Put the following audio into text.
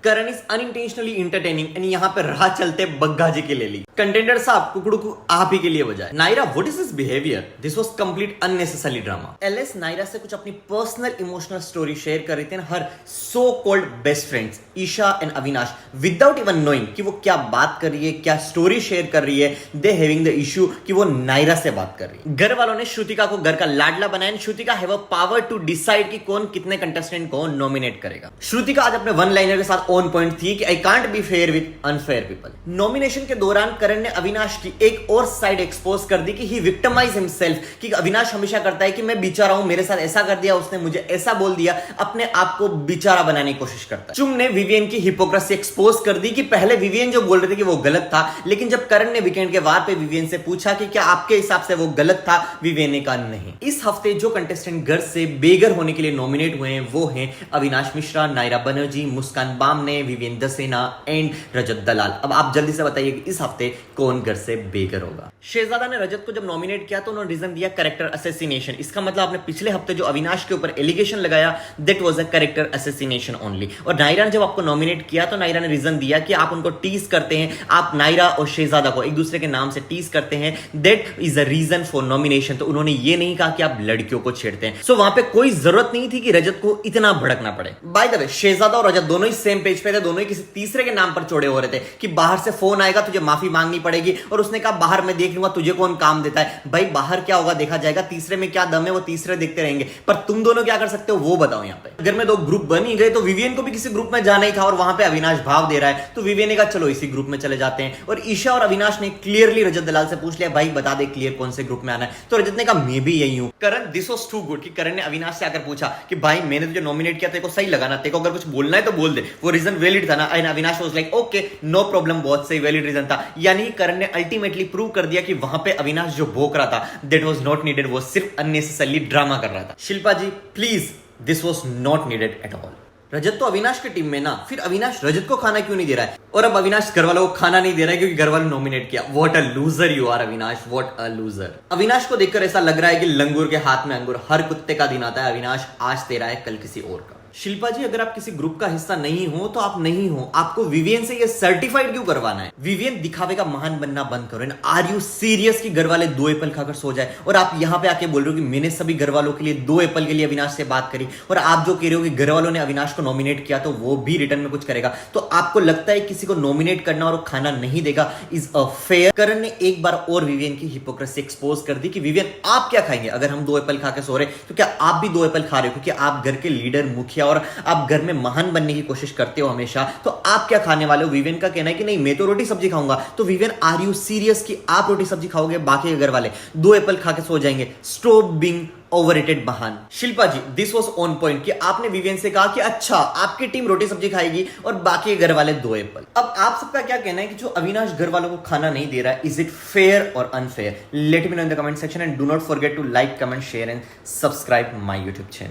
Karan is unintentionally entertaining and यहाँ पे राह चलते बग्गा जी के ले ली। कंटेंडर साहब कुकड़ू को आप ही के लिए बजाए। Naira what is this behaviour, this was complete unnecessary drama. एलएस नायरा से कुछ अपनी पर्सनल इमोशनल स्टोरी शेयर कर रही थी हर so called best friends Isha and Avinash without even knowing कि वो क्या बात कर रही है, क्या स्टोरी शेयर कर रही है। दे हैविंग द इशू कि वो नायरा से बात कर रही है। घर वालों ने श्रुतिका को घर का लाडला बनाया and Shrutika have a power to decide कि कौन कितने कंटेस्टेंट को नॉमिनेट करेगा। श्रुतिका आज अपने वन लाइनर के साथ ऑन पॉइंट थी कि I can't be fair with unfair people. Nomination के दौरान करण ने अविनाश की एक और साइड एक्सपोज कर दी कि ही विक्टिमाइज हिमसेल्फ, कि अविनाश हमेशा करता है कि मैं बेचारा हूं, मेरे साथ ऐसा कर दिया, उसने मुझे ऐसा बोल दिया, अपने आप को बेचारा बनाने की कोशिश करता है। चुम ने विवियन की हिपोक्रेसी एक्सपोज कर दी कि पहले विवियन जो बोल रहे थे कि वो गलत था, लेकिन जब करण ने वीकेंड के वार पे विवियन से पूछा कि क्या आपके हिसाब से वो गलत था, विवियन ने कहा नहीं। इस हफ्ते जो कंटेस्टेंट घर से बेघर होने के लिए नॉमिनेट हुए हैं वो हैं अविनाश मिश्रा, नायरा बनर्जी, मुस्कान बामने, विवियन दसेना एंड रजत दलाल। अब आप जल्दी से बताइए कि इस हफ्ते कौन घर से बेघर होगा। शहजादा ने रजत को जब नॉमिनेट किया तो उन्होंने रीजन दिया कैरेक्टर असैसिनेशन। इसका मतलब आपने पिछले हफ्ते जो अविनाश के ऊपर एलिगेशन लगाया that was a character assassination only. और नायरा ने जब आपको नॉमिनेट किया तो नायरा ने रीजन दिया कि आप उनको टीज करते हैं, आप नायरा और शहजादा को एक दूसरे के नाम से टीज करते हैं, that is a reason for nomination. तो उन्होंने ये नहीं कहा कि आप लड़कियों को छेड़ते हैं। सो वहां पे कोई जरूरत नहीं थी कि रजत को इतना भड़कना पड़े। बाय द वे शहजादा और रजत दोनों ही सेम पेज पे थे, दोनों ही किसी तीसरे के नाम पर चौड़े हो रहे थे कि बाहर से फोन आएगा तुझे माफी मांगनी पड़ेगी, और उसने कहा बाहर मैं देख लूंगा, तुझे कौन काम देता है। भाई बाहर क्या होगा देखा जाएगा, तीसरे में क्या दम है वो तीसरे देखते रहेंगे, पर तुम दोनों क्या कर सकते हो वो बताओ। यहाँ पे अगर में दो ग्रुप बन ही गए तो विवियन को भी किसी ग्रुप में जाना ही था और वहां पे अविनाश भाव दे रहा है तो विवियन ने कहा चलो इसी ग्रुप में चले जाते हैं। और ईशा और अविनाश ने क्लियरली रजत दलाल से पूछ लिया भाई बता दे क्लियर कौन से ग्रुप में आना है, तो रजत ने कहा मैं भी यही हूं। करण दिस वाज टू गुड कि करण ने अविनाश से आकर पूछा कि भाई मैंने तुझे नॉमिनेट किया, तेरे को सही लगा ना, तेरे को अगर कुछ बोलना है तो बोल दे, वो रीजन वैलिड था ना। And Avinash was like okay no problem, बहुत सही वैलिड रीजन था। यानी करण ने अल्टीमेटली प्रूव कर दिया कि वहां पे अविनाश जो भोंक रहा था दैट वाज नॉट नीडेड, वो सिर्फ अननेसेसरली ड्रामा कर रहा था। Shilpa ji please this was not needed at all. Rajat तो अविनाश की टीम में ना, फिर अविनाश रजत को खाना क्यों नहीं दे रहा है? और अब अविनाश घर वालों को खाना नहीं दे रहा है क्योंकि घर वालों नॉमिनेट किया। What a loser you are Avinash, what a loser. Avinash को देखकर ऐसा लग रहा है कि लंगूर के हाथ में अंगूर, हर कुत्ते का दिन आता है। अविनाश आज तेरा है कल किसी और का। शिल्पा जी अगर आप किसी ग्रुप का हिस्सा नहीं हो तो आप नहीं हो, आपको विवियन से ये सर्टिफाइड क्यों करवाना है? विवियन दिखावे का महान बनना बंद करो। आर यू सीरियस कि घर वाले 2 एप्पल खाकर सो जाए? और आप यहां पे आके बोल रहे हो कि मैंने सभी घर वालों के लिए 2 एप्पल के लिए अविनाश से बात करी, और आप जो कह रहे हो कि घर वालों ने अविनाश को नॉमिनेट किया तो वो भी रिटर्न में कुछ करेगा, तो आपको लगता है किसी को नॉमिनेट करना और खाना नहीं देगा इज अ फेयर? करण ने एक बार और विवियन की हिपोक्रेसी एक्सपोज कर दी कि विवियन आप क्या खाएंगे? अगर हम 2 एप्पल खा के सो रहे तो क्या आप भी 2 एप्पल खा रहे हो? क्योंकि आप घर के लीडर मुखिया और आप घर में महान बनने की कोशिश करते हो हमेशा, तो आप क्या खाने वाले हो? विवियन का कहना है कि नहीं मैं तो रोटी सब्जी खाऊंगा। तो विवियन आर यू सीरियस कि आप रोटी सब्जी खाओगे, बाकी घर वाले 2 एप्पल खा के सो जाएंगे? स्टॉप बीइंग ओवररेटेड महान। शिल्पा जी दिस वाज ऑन पॉइंट कि आपने विवियन से कहा कि अच्छा आपकी टीम रोटी सब्जी खाएगी और बाकी घर वाले 2 एप्पल। अब आप सबका क्या कहना है कि जो अविनाश घर वालों को खाना नहीं दे रहा है, इज इट फेयर और unfair? Let me know in the comment section and do not forget to like, comment, share and subscribe my YouTube channel.